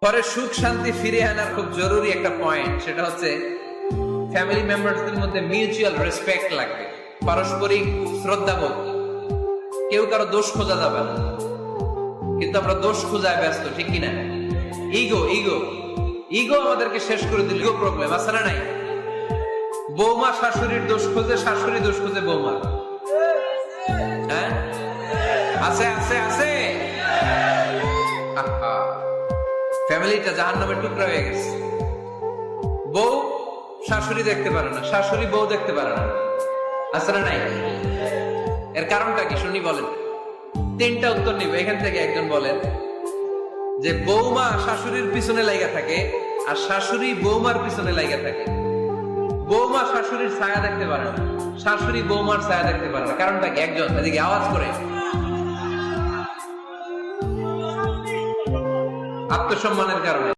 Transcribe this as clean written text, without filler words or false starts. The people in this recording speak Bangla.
ঘরে সুখ শান্তি ফিরে আনার খুব জরুরি একটা পয়েন্ট, সেটা হচ্ছে ফ্যামিলি মেম্বারসদের মধ্যে মিউচুয়াল রেসপেক্ট লাগবে, পারস্পরিক শ্রদ্ধাবোধ। কেউ কারো দোষ খোঁজা যাবে না, কিন্তু আমরা দোষ খোঁজায় ব্যস্ত, ঠিক কিনা? ইগো ইগো ইগো আমাদেরকে শেষ করে দিল। ইগো প্রবলেম আছে না নাই? বৌমা শাশুড়ির দোষ খোঁজে, শাশুড়ি দোষ খোঁজে বৌমা। হ্যাঁ, আছে আছে আছে। ফ্যামিলিটা জাহান্নামের টুকরা হয়ে গেছে। বউ শাশুড়ি দেখতে পারে না, শাশুড়ি বউ দেখতে পারে না, আছে না নাই? এর কারণটা কি শুনি, বলেন। তিনটা উত্তর নিব এখান থেকে। একজন বলেন যে বৌমা শাশুড়ির পিছনে লাগা থাকে, আর শাশুড়ি বৌমার পিছনে লাগা থাকে। বৌমা শাশুড়ির ছায়া দেখতে পারে না, শাশুড়ি বৌমার ছায়া দেখতে পারে না। কারণটা কি? একজন এদিকে আওয়াজ করে। আত্মসম্মানের কারণে।